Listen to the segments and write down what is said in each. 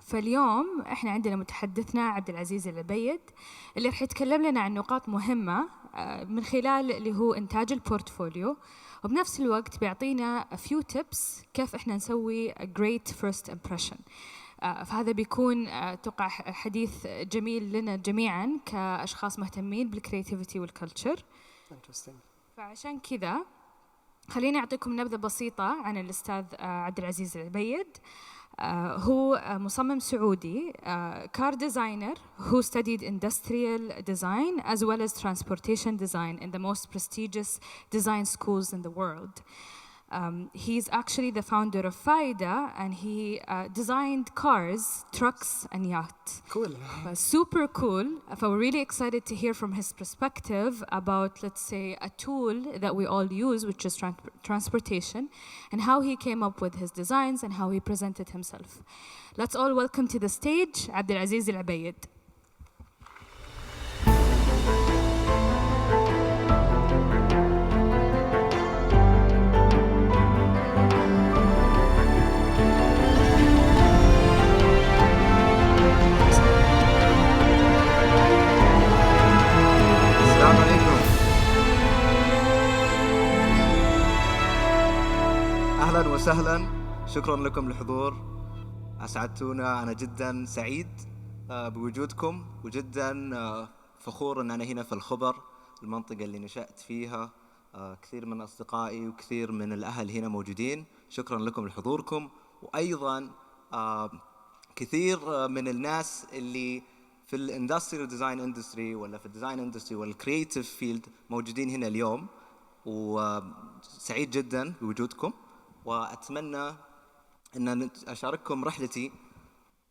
فاليوم احنا عندنا متحدثنا عبد العزيز العبيد اللي رح يتكلم لنا عن نقاط مهمة من خلال اللي هو إنتاج البورتفوليو، وبنفس الوقت بيعطينا a few tips كيف احنا نسوي a great first impression. فهذا بيكون توقع حديث جميل لنا جميعا كأشخاص مهتمين بالكرياتيفيتي والكلتشر. فعشان كذا خليني أعطيكم نبذة بسيطة عن الأستاذ عبد العزيز العبيد. هو مصمم سعودي, car designer who studied industrial design as well as transportation design in the most prestigious design schools in the world. He's actually the founder of Faida, and he designed cars, trucks, and yachts. Cool. Super cool. So we're really excited to hear from his perspective about, let's say, a tool that we all use, which is transportation, and how he came up with his designs and how he presented himself. Let's all welcome to the stage Abdelaziz Al-Abayed. أهلا وسهلا، شكرا لكم للحضور، أسعدتونا. أنا جدا سعيد بوجودكم، وجدا فخور أن أنا هنا في الخبر، المنطقة اللي نشأت فيها. كثير من أصدقائي وكثير من الأهل هنا موجودين، شكرا لكم لحضوركم. وأيضا كثير من الناس اللي في الاندستريال ديزاين اندستري ولا في الديزاين اندستري والكرياتيف فيلد موجودين هنا اليوم، وسعيد جدا بوجودكم. وأتمنى أن أشارككم رحلتي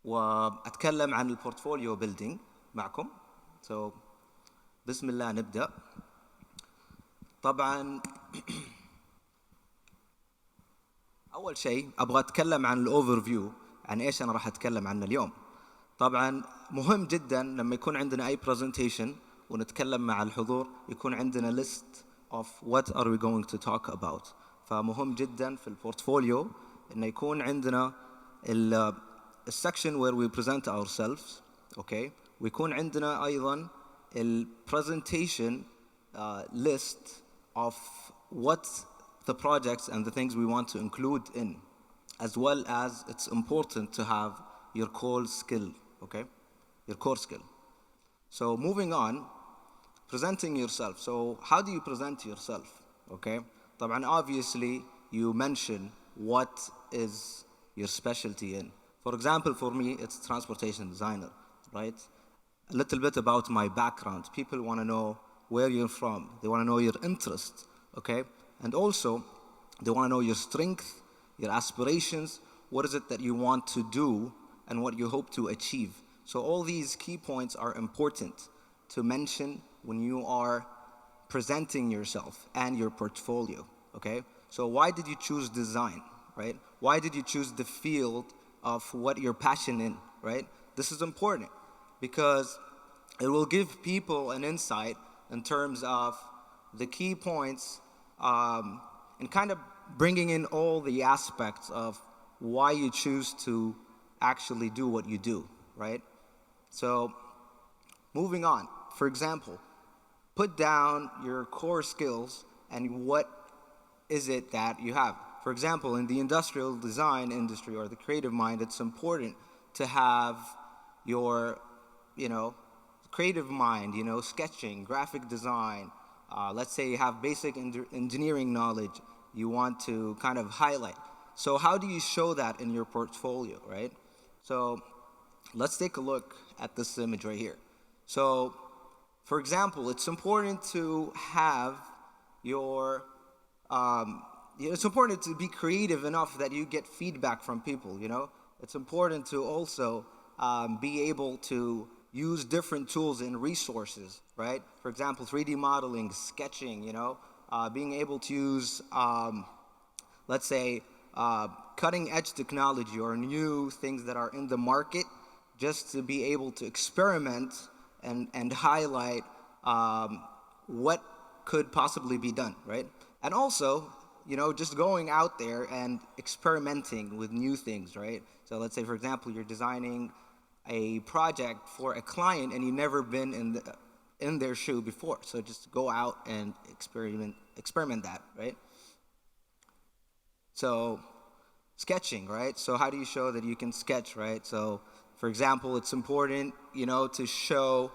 وأتكلم عن البورتفوليو بيلدينج معكم. بسم الله نبدأ. طبعا أول شيء أبغى أتكلم عن الأوفر فيو، عن إيش أنا راح أتكلم عنه اليوم. طبعا مهم جدا لما يكون عندنا أي presentation ونتكلم مع الحضور يكون عندنا list of what are we going to talk about. فمهم جدا في البورتفوليو إنه يكون عندنا السكشن where we present ourselves, okay. ويكون عندنا أيضا presentation list of what the projects and the things we want to include in, as well as it's important to have your core skill, okay, your core skill. So moving on, presenting yourself. So how do you present yourself, okay? طبعا obviously you mention what is your specialty in. For example, for me it's transportation designer, right? A little bit about my background. People want to know where you're from. They want to know your interest, okay? And also they want to know your strength, your aspirations, what is it that you want to do and what you hope to achieve. So all these key points are important to mention when you are presenting yourself and your portfolio, okay? So why did you choose design, right? Why did you choose the field of what you're passionate in, right? This is important because it will give people an insight in terms of the key points and kind of bringing in all the aspects of why you choose to actually do what you do, right? So moving on, for example, put down your core skills and what is it that you have. For example, in the industrial design industry or the creative mind, it's important to have your, creative mind, sketching, graphic design. Let's say you have basic engineering knowledge you want to kind of highlight. So how do you show that in your portfolio, right? So let's take a look at this image right here. So for example, it's important to have it's important to be creative enough that you get feedback from people, It's important to also be able to use different tools and resources, right? For example, 3D modeling, sketching, being able to use, let's say, cutting edge technology or new things that are in the market just to be able to experiment and highlight what could possibly be done, right? And also, just going out there and experimenting with new things, right? So let's say, for example, you're designing a project for a client and you've never been in their shoe before. So just go out and experiment that, right? So sketching, right? So how do you show that you can sketch, right? So for example, it's important, to show,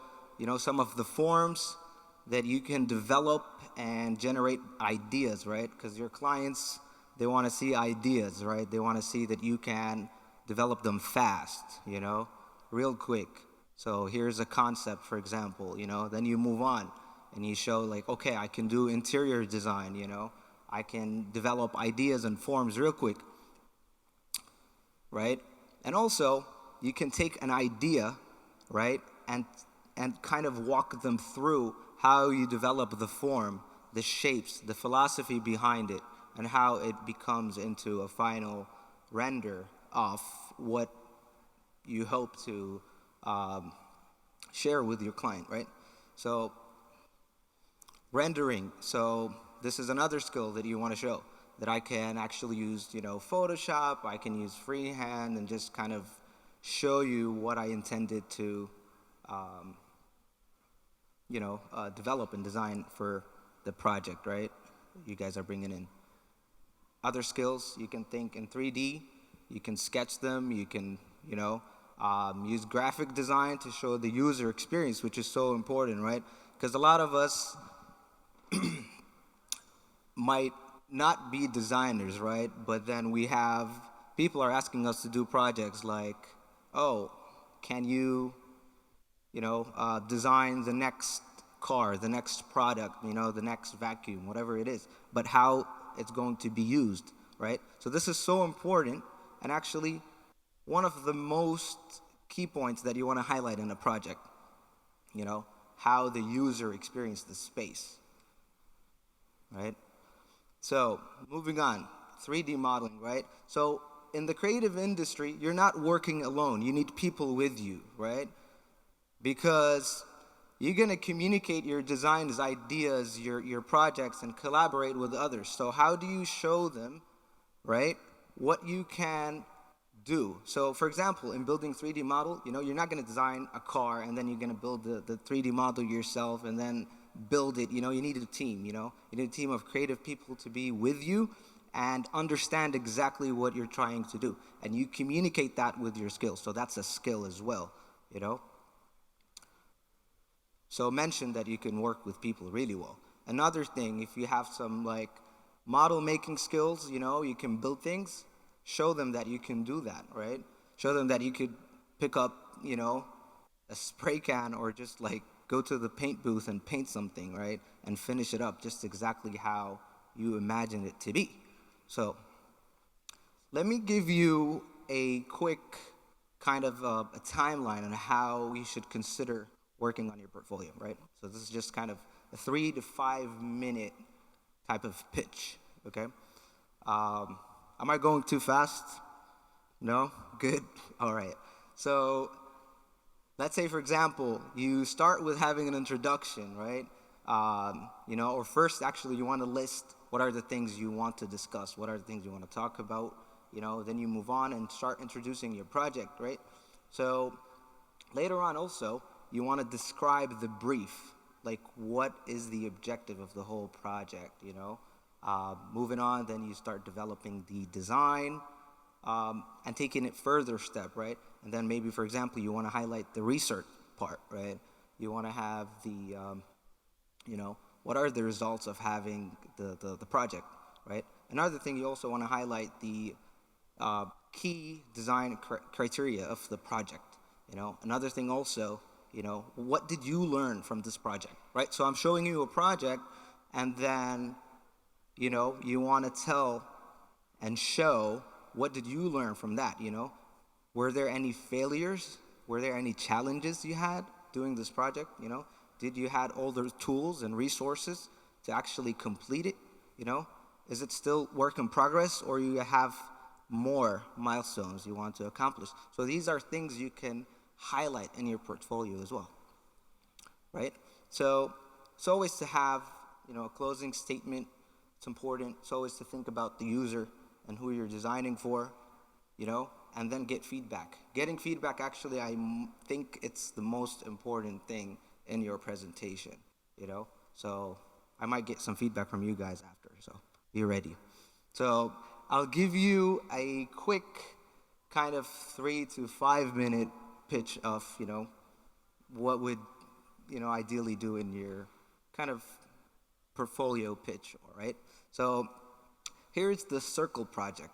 some of the forms that you can develop and generate ideas, right? Because your clients, they want to see ideas, right? They want to see that you can develop them fast, real quick. So here's a concept, for example, then you move on and you show like, okay, I can do interior design, I can develop ideas and forms real quick, right? And also, you can take an idea, right, and kind of walk them through how you develop the form, the shapes, the philosophy behind it, and how it becomes into a final render of what you hope to share with your client, right? So rendering, so this is another skill that you want to show, that I can actually use, Photoshop, I can use freehand and just kind of show you what I intended to, develop and design for the project, right? You guys are bringing in. Other skills, you can think in 3D, you can sketch them, you can, use graphic design to show the user experience, which is so important, right? Because a lot of us might not be designers, right? But then people are asking us to do projects like, oh, can you, design the next car, the next product, the next vacuum, whatever it is, but how it's going to be used, right? So this is so important, and actually one of the most key points that you want to highlight in a project, how the user experiences the space, right? So moving on, 3D modeling, right? So in the creative industry, you're not working alone. You need people with you, right? Because you're going to communicate your designs, ideas, your projects, and collaborate with others. So how do you show them, right, what you can do? So for example, in building 3D model, you're not going to design a car and then you're going to build the 3D model yourself and then build it. You need a team, you need a team of creative people to be with you and understand exactly what you're trying to do. And you communicate that with your skills. So that's a skill as well, So mention that you can work with people really well. Another thing, if you have some like model making skills, you can build things, show them that you can do that, right? Show them that you could pick up, a spray can or just like go to the paint booth and paint something, right? And finish it up just exactly how you imagine it to be. So let me give you a quick kind of a timeline on how you should consider working on your portfolio, right? So this is just kind of a 3 to 5 minute type of pitch, okay? Am I going too fast? No? Good? All right. So let's say, for example, you start with having an introduction, right? Or first, actually, you want to list what are the things you want to discuss, what are the things you want to talk about, then you move on and start introducing your project, right? So later on also, you want to describe the brief, like what is the objective of the whole project, Moving on, then you start developing the design and taking it further step, right? And then maybe, for example, you want to highlight the research part, right? You want to have the, what are the results of having the project, right? Another thing, you also want to highlight the key design criteria of the project, Another thing also, what did you learn from this project, right? So I'm showing you a project, and then, you want to tell and show what did you learn from that, Were there any failures? Were there any challenges you had doing this project, Did you had all the tools and resources to actually complete it, Is it still work in progress, or you have more milestones you want to accomplish? So these are things you can highlight in your portfolio as well, right? So it's always to have, a closing statement it's important. It's always to think about the user and who you're designing for, and then get feedback. Getting feedback, actually, think it's the most important thing in your presentation, So I might get some feedback from you guys after, so be ready. So I'll give you a quick kind of 3 to 5 minute pitch of, what would, ideally do in your kind of portfolio pitch, all right? So here's the Circle project.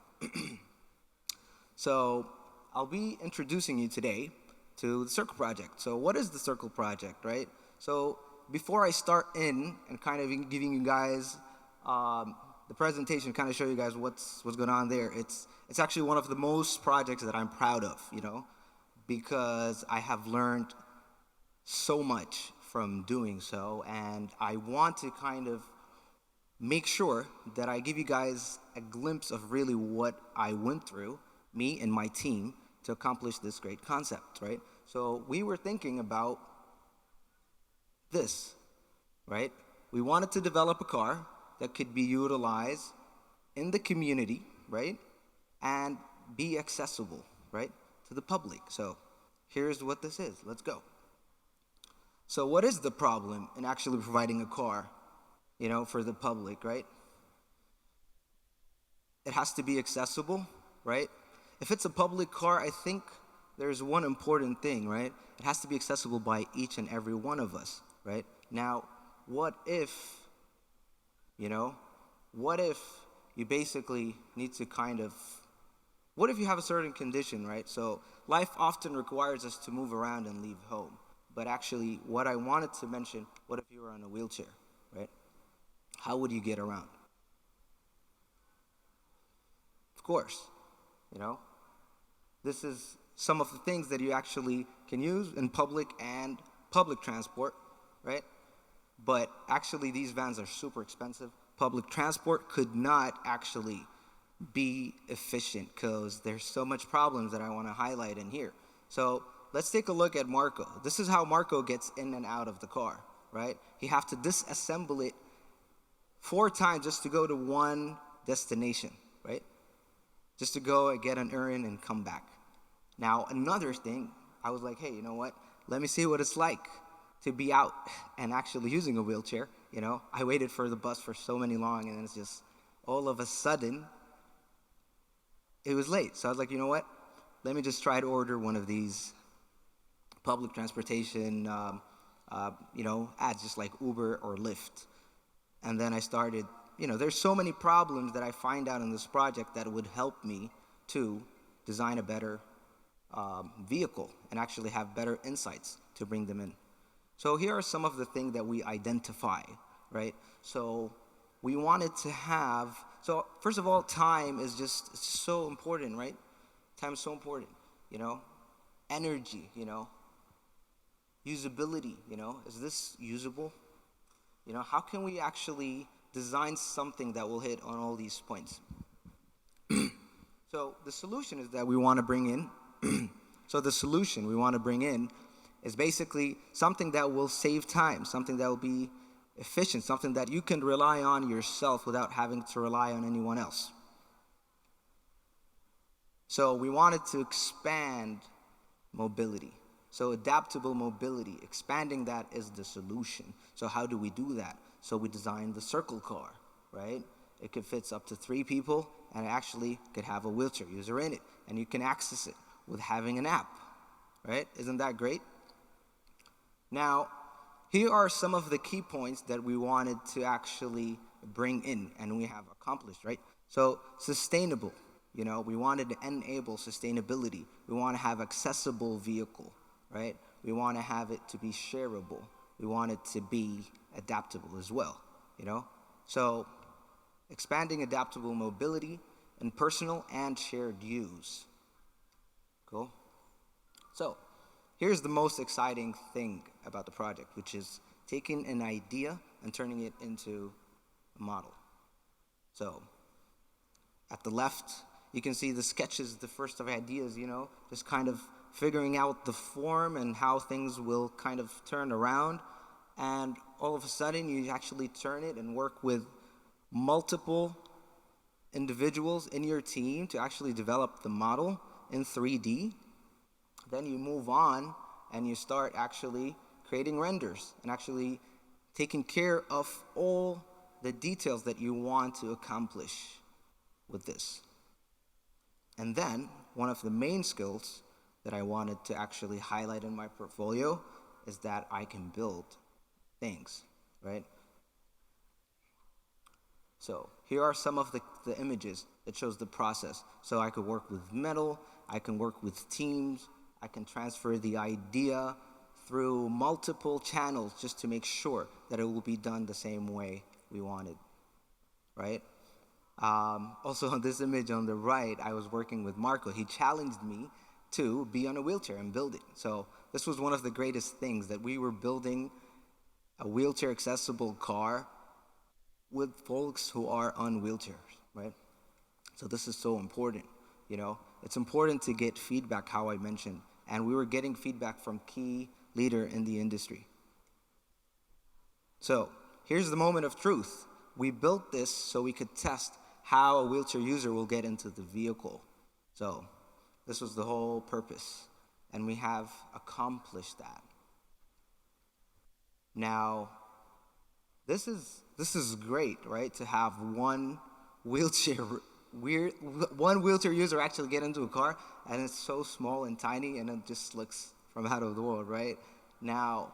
So I'll be introducing you today to the Circle project. So what is the Circle project, right? So before I start in and kind of giving you guys the presentation, kind of show you guys what's going on there, it's actually one of the most projects that I'm proud of, because I have learned so much from doing so, and I want to kind of make sure that I give you guys a glimpse of really what I went through, me and my team, to accomplish this great concept, right? So we were thinking about this, right? We wanted to develop a car that could be utilized in the community, right? And be accessible, right, to the public. So here's what this is. Let's go. So what is the problem in actually providing a car, for the public, right? It has to be accessible, right? If it's a public car, I think there's one important thing, right? It has to be accessible by each and every one of us, right? Now, what if you basically need to what if you have a certain condition, right? So life often requires us to move around and leave home. But actually, what I wanted to mention, what if you were on a wheelchair, right? How would you get around? Of course, this is some of the things that you actually can use in public and public transport, right? But actually, these vans are super expensive. Public transport could not actually be efficient because there's so much problems that I want to highlight in here. So let's take a look at Marco. This is how Marco gets in and out of the car, right? He have to disassemble it 4 times just to go to one destination, right? Just to go and get an errand and come back. Now, another thing, I was like, hey, you know what? Let me see what it's like to be out and actually using a wheelchair. I waited for the bus for so long, and it's just all of a sudden, it was late. So I was like, you know what? Let me just try to order one of these public transportation, ads just like Uber or Lyft. And then I started, there's so many problems that I find out in this project that would help me to design a better vehicle and actually have better insights to bring them in. So here are some of the things that we identify, right? So we wanted to have, so first of all, time is it's so important, right? Time is so important, energy, usability, is this usable? How can we actually design something that will hit on all these points? So the solution is that we want to bring in, is basically something that will save time, something that will be efficient, something that you can rely on yourself without having to rely on anyone else. So we wanted to expand mobility. So adaptable mobility, expanding that is the solution. So how do we do that? So we designed the Circle car, right? It could fit up to 3 people, and it actually could have a wheelchair user in it. And you can access it with having an app, right? Isn't that great? Now, here are some of the key points that we wanted to actually bring in, and we have accomplished, right? So sustainable, we wanted to enable sustainability. We want to have accessible vehicle, right? We want to have it to be shareable. We want it to be adaptable as well, So expanding adaptable mobility in personal and shared use. Cool. So here's the most exciting thing about the project, which is taking an idea and turning it into a model. So at the left, you can see the sketches, the first of ideas, just kind of figuring out the form and how things will kind of turn around. And all of a sudden, you actually turn it and work with multiple individuals in your team to actually develop the model in 3D. Then you move on and you start actually creating renders and actually taking care of all the details that you want to accomplish with this. And then one of the main skills that I wanted to actually highlight in my portfolio is that I can build things, right? So here are some of the images that shows the process. So I could work with metal, I can work with teams, I can transfer the idea through multiple channels just to make sure that it will be done the same way we wanted, right? Also on this image on the right, I was working with Marco. He challenged me to be on a wheelchair and build it. So this was one of the greatest things, that we were building a wheelchair accessible car with folks who are on wheelchairs, right? So this is so important, you know? It's important to get feedback, how I mentioned, and we were getting feedback from key leader in the industry. So here's the moment of truth. We built this so we could test how a wheelchair user will get into the vehicle. So this was the whole purpose, and we have accomplished that. Now, this is great, right? To have one wheelchair user actually get into a car, and it's so small and tiny, and it just looks from out of the world, right? Now,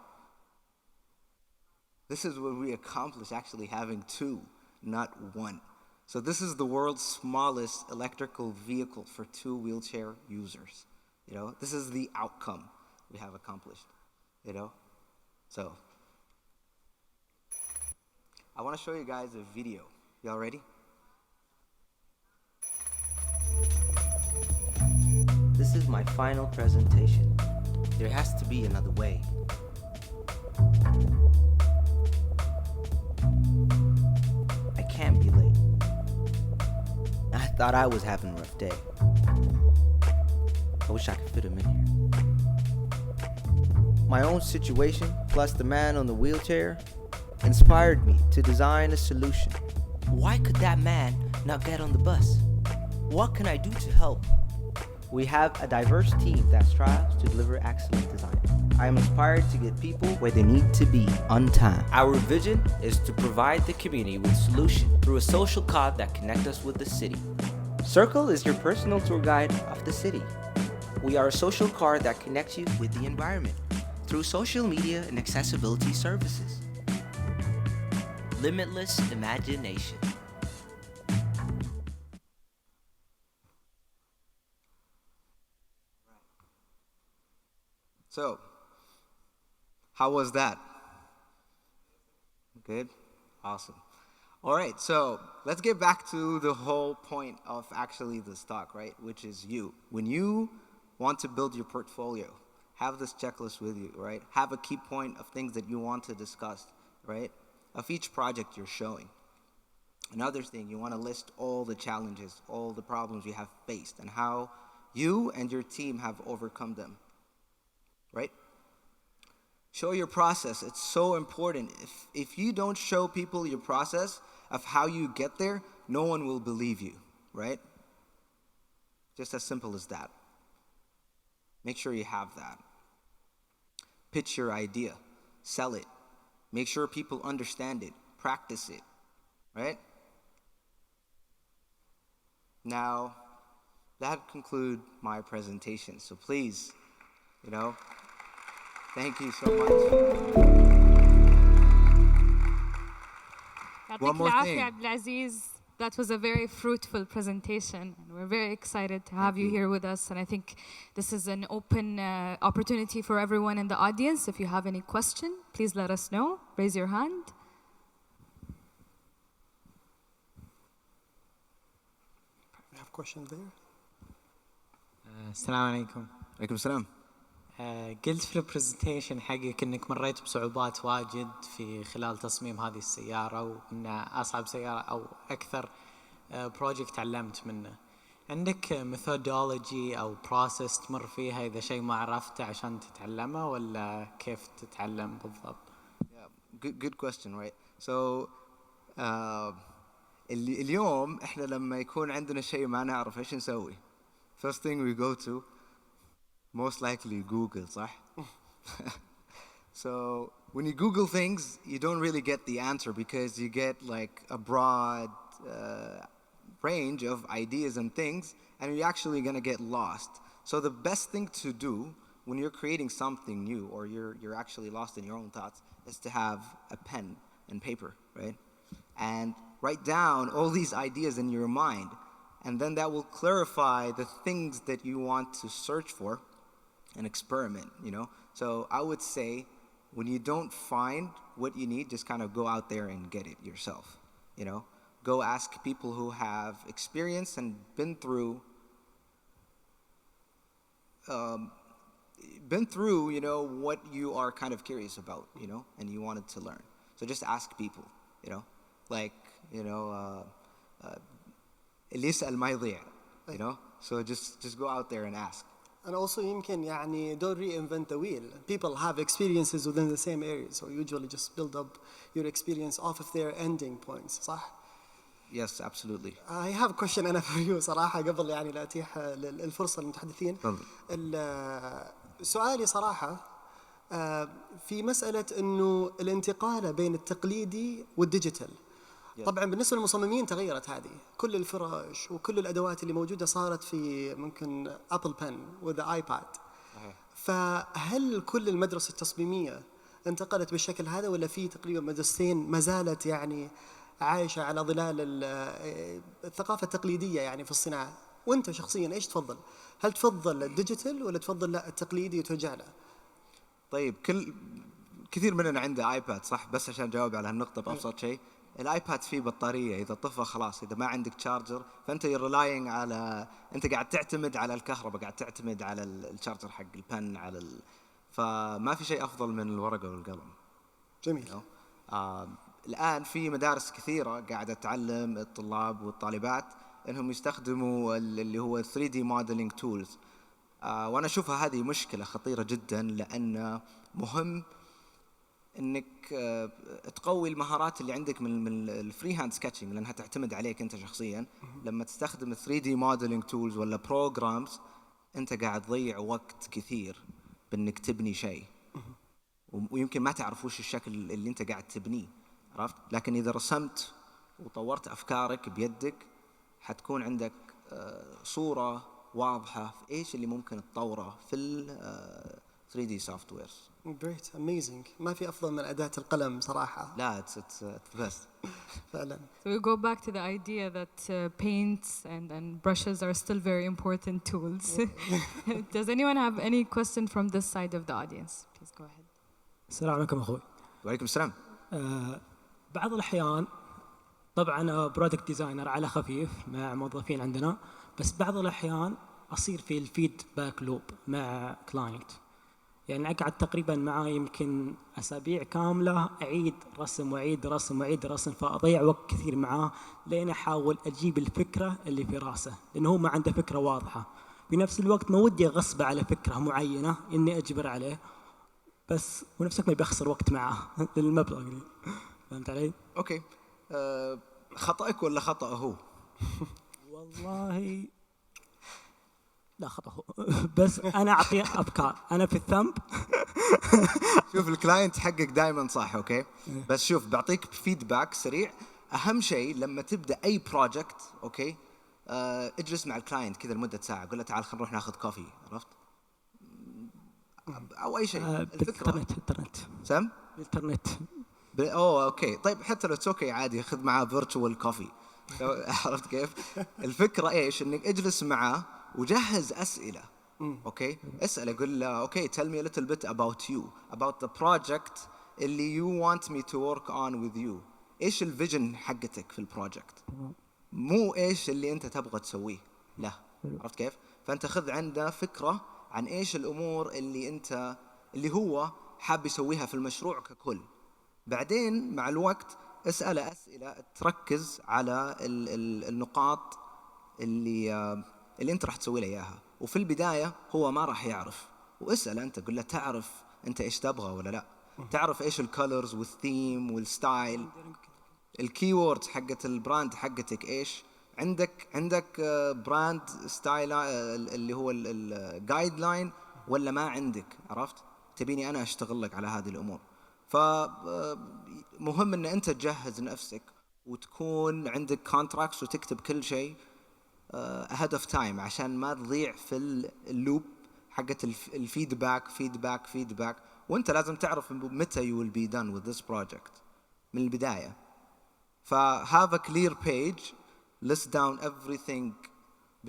this is what we accomplished, actually having two, not one. So this is the world's smallest electrical vehicle for two wheelchair users. You know, this is the outcome we have accomplished, you know? So, I want to show you guys a video. Y'all ready? This is my final presentation. There has to be another way. I can't be late. I thought I was having a rough day. I wish I could fit him in here. My own situation, plus the man on the wheelchair, inspired me to design a solution. Why could that man not get on the bus? What can I do to help? We have a diverse team that strives to deliver excellent design. I am inspired to get people where they need to be on time. Our vision is to provide the community with solution through a social card that connects us with the city. Circle is your personal tour guide of the city. We are a social card that connects you with the environment through social media and accessibility services. Limitless imagination. So, how was that? Good? Awesome. All right, so let's get back to the whole point of actually this talk, right? Which is you. When you want to build your portfolio, have this checklist with you, right? Have a key point of things that you want to discuss, right? Of each project you're showing. Another thing, you want to list all the challenges, all the problems you have faced, and how you and your team have overcome them. Right? Show your process. It's so important. If you don't show people your process of how you get there, no one will believe you, right? Just as simple as that. Make sure you have that. Pitch your idea. Sell it. Make sure people understand it. Practice it, right? Now, that concludes my presentation. So please, thank you so much. One more thing. Abdulaziz. That was a very fruitful presentation, and we're very excited to have you here with us. And I think this is an open opportunity for everyone in the audience. If you have any question, please let us know. Raise your hand. I have questions there. السلام عليكم. عليكم السلام. قلت في البرزنتيشن حقك انك مريت بصعوبات واجد في خلال تصميم هذه السيارة، وان اصعب سيارة او اكثر بروجكت تعلمت منه. عندك ميثودولوجي او بروسيس تمر فيها اذا شيء ما عرفته عشان تتعلمه، ولا كيف تتعلم بالضبط؟ Good question, right? So اليوم إحنا لما يكون عندنا شيء ما نعرف إيش نسوي. First thing we go to most likely Google, صح? So when you Google things, you don't really get the answer because you get like a broad range of ideas and things, and you're actually going to get lost. So the best thing to do when you're creating something new or you're actually lost in your own thoughts is to have a pen and paper, right? And write down all these ideas in your mind, and then that will clarify the things that you want to search for and experiment, you know? So I would say when you don't find what you need, just kind of go out there and get it yourself, you know? Go ask people who have experience and been through, you know, what you are kind of curious about, you know, and you wanted to learn. So just ask people, you know, like, you know, اللي يسأل ما يضيع, you know? So just go out there and ask. And also يمكن يعني don't reinvent the wheel. People have experiences within the same area, so usually just build up your experience off of their ending points, صح؟ Yes, absolutely. I have a question أنا for you صراحة قبل يعني لا أتيح الفرصة للمتحدثين. سؤالي صراحة في مسألة إنه الانتقال بين التقليدي والديجيتال. طبعا بالنسبة للمصممين تغيرت هذه، كل الفرش وكل الأدوات اللي موجودة صارت في ممكن أبل بن وذا آيباد. فهل كل المدرسة التصميمية انتقلت بالشكل هذا ولا في تقريبا مدرستين ما زالت يعني عايشة على ظلال الثقافة التقليدية يعني في الصناعة؟ وانت شخصيا ايش تفضل؟ هل تفضل الديجيتال ولا تفضل لا التقليدي وترجع له؟ طيب كثير مننا عنده ايباد صح؟ بس عشان اجاوب على هالنقطة بأبسط شيء، الايباد فيه بطارية، اذا طفى خلاص، اذا ما عندك تشارجر فانت ريلاينج على، انت قاعد تعتمد على الكهرباء، قاعد تعتمد على التشارجر حق البن، على فما في شيء افضل من الورقة والقلم. جميل. الآن في مدارس كثيرة قاعدة تعلم الطلاب والطالبات إنهم يستخدموا اللي هو 3D modeling tools. وأنا أشوفها هذه مشكلة خطيرة جدا، لأن مهم إنك تقوي المهارات اللي عندك من الفري هاند سكتشنج، لأنها تعتمد عليك أنت شخصيا. لما تستخدم 3D modeling tools ولا programs أنت قاعد تضيع وقت كثير بإنك تبني شيء، ويمكن ما تعرف وش الشكل اللي أنت قاعد تبنيه، عرفت؟ لكن إذا رسمت وطورت أفكارك بيدك حتكون عندك صورة واضحة في إيش اللي ممكن تطوره في ال 3D softwares. Great, amazing. ما في أفضل من أداة القلم صراحة. لا, it's the best. فعلا. So we go back to the idea that paints and brushes are still very important tools. Does anyone have any question from this side of the audience? Please go ahead. السلام عليكم أخوي. وعليكم السلام. بعض الأحيان طبعا أنا برودكت ديزاينر على خفيف مع موظفين عندنا، بس بعض الأحيان أصير في الفيدباك لوب مع كلاينت، يعني أقعد تقريبا معاه يمكن أسابيع كاملة أعيد رسم وأعيد رسم وأعيد رسم، فأضيع وقت كثير معاه لين أحاول أجيب الفكرة اللي في راسه، لأنه هو ما عنده فكرة واضحة. بنفس الوقت ما ودي أغصب على فكرة معينة إني أجبر عليه، بس ونفسك ما بيخسر وقت معاه للمبلغ. فهمت علي؟ أوكي. خطأك ولا خطأ هو؟ والله لا خطأ هو، بس أنا أعطيه أفكار، أنا في الذنب. شوف الكلاينت حقك دائما صح، أوكي؟ بس شوف بعطيك فيدباك سريع. أهم شيء لما تبدأ أي بروجكت، أوكي؟ اجلس مع الكلاينت كذا لمدة ساعة، قل له تعال خلينا نروح ناخذ كوفي، عرفت؟ أو أي شيء. الفكرة بالإنترنت. سم؟ بالإنترنت. اوكي طيب حتى لو اوكي عادي، خذ معاه فيرتشوال كوفي. عرفت كيف؟ الفكره ايش؟ انك اجلس معاه وجهز اسئله. اوكي اساله، قل له اوكي tell me a little bit about you, about the project اللي you want me to work on with you. ايش الفيجن حقتك في البروجكت، مو ايش اللي انت تبغى تسويه، لا. عرفت كيف؟ فانت خذ عنده فكره عن ايش الامور اللي هو حاب يسويها في المشروع ككل. بعدين مع الوقت اسأله أسئلة تركز على النقاط اللي أنت راح تسوي له إياها. وفي البداية هو ما راح يعرف، واسأله أنت، قل له تعرف أنت إيش تبغى ولا لا؟ تعرف إيش الكولرز والثيم والستايل؟ الكي ووردز حقت البراند حقتك ايش؟ عندك براند ستايل اللي هو الجايد لاين ولا ما عندك؟ عرفت؟ تبيني انا اشتغل لك على هذه الامور. فمهم ان انت تجهز نفسك وتكون عندك كونتراكتس وتكتب كل شيء ahead of time عشان ما تضيع في اللوب حقت الفيدباك. وانت لازم تعرف متى you will be done with this project من البداية. have a clear page, list down everything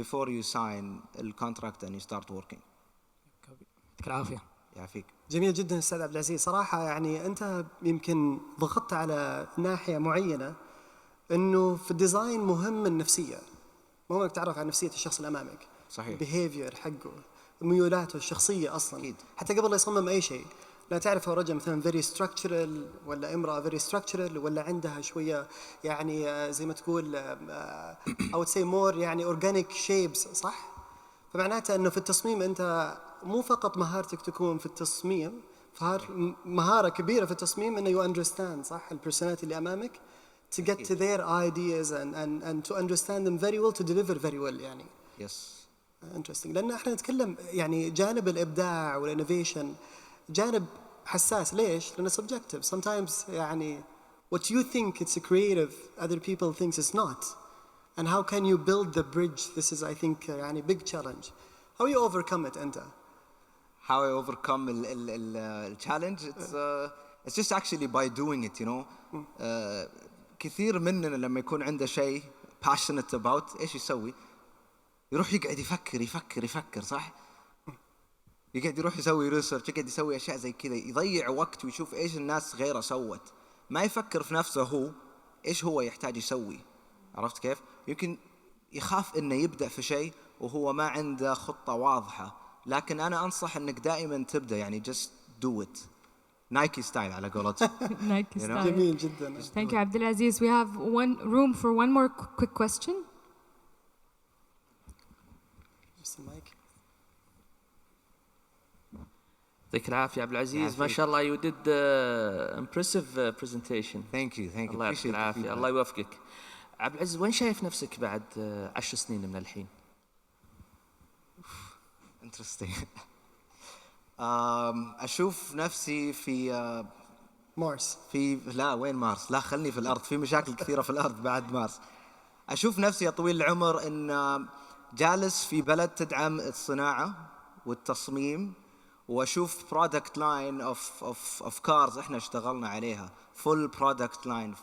before you sign the contract and you start working. يعطيك العافية. يعافيك. جميل جدا أستاذ عبد العزيز. صراحة يعني أنت يمكن ضغطت على ناحية معينة، إنه في الديزاين مهم النفسية، مهم إنك تعرف عن نفسية الشخص اللي أمامك. صحيح. behavior حقه، ميولاته الشخصية أصلاً. أكيد. حتى قبل لا يصمم أي شيء، لا تعرف هو رجل مثلاً very structural ولا امرأة very structural ولا عندها شوية يعني زي ما تقول I would say more يعني organic shapes، صح؟ فمعناته إنه في التصميم أنت مو فقط مهارتك تكون في التصميم، مهارة كبيرة في التصميم إنه you understand صح البرسونات اللي أمامك to get to their ideas and to understand them very well to deliver very well يعني. Yes. Interesting. لأن احنا نتكلم يعني جانب الإبداع والإنوفيشن جانب حساس. ليش؟ لأنه subjective. Sometimes يعني what you think it's creative, other people think it's not. And how can you build the bridge? This is I think يعني big challenge. How you overcome it أنت? How I overcome the challenge? It's just actually by doing it, you know. كثير مننا لما يكون عنده شيء passionate about إيش يسوي؟ يروح يقعد يفكر صح؟ يقعد يروح يسوي ريسيرش، يقعد يسوي أشياء زي كذا، يضيع وقت ويشوف إيش الناس غيره سوت، ما يفكر في نفسه هو إيش هو يحتاج يسوي. عرفت كيف؟ يمكن يخاف إنه يبدأ في شيء وهو ما عنده خطة واضحة، لكن أنا أنصح إنك دائما تبدأ يعني just do it. نايكي ستايل على قولتهم. Nike style. جميل جدا. Thank you, Abdulaziz. We have room for one more quick question. يعطيك العافية عبد العزيز، ما شاء الله you did impressive presentation. Thank you. الله يعطيك العافية، الله يوفقك. عبد العزيز وين شايف نفسك بعد 10 سنين من الحين؟ Interesting. أشوف نفسي في مارس. لا وين مارس؟ لا خلني في الأرض، في مشاكل كثيرة في الأرض بعد مارس. أشوف نفسي يا طويل العمر إن جالس في بلد تدعم الصناعة والتصميم، وأشوف product line of cars إحنا اشتغلنا عليها full product line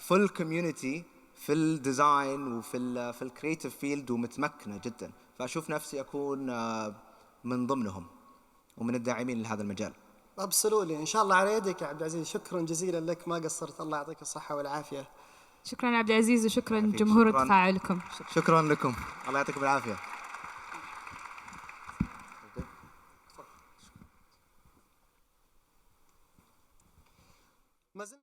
full community في الديزاين وفي الكرياتيف فيلد ومتمكنة جدا. فأشوف نفسي أكون من ضمنهم ومن الداعمين لهذا المجال. أبسلولي إن شاء الله على يدك يا عبد العزيز. شكرا جزيلا لك، ما قصرت. الله يعطيك الصحة والعافية. شكرا عبد العزيز وشكرا جمهور تفاعلكم. شكرا لكم، الله يعطيكم العافية.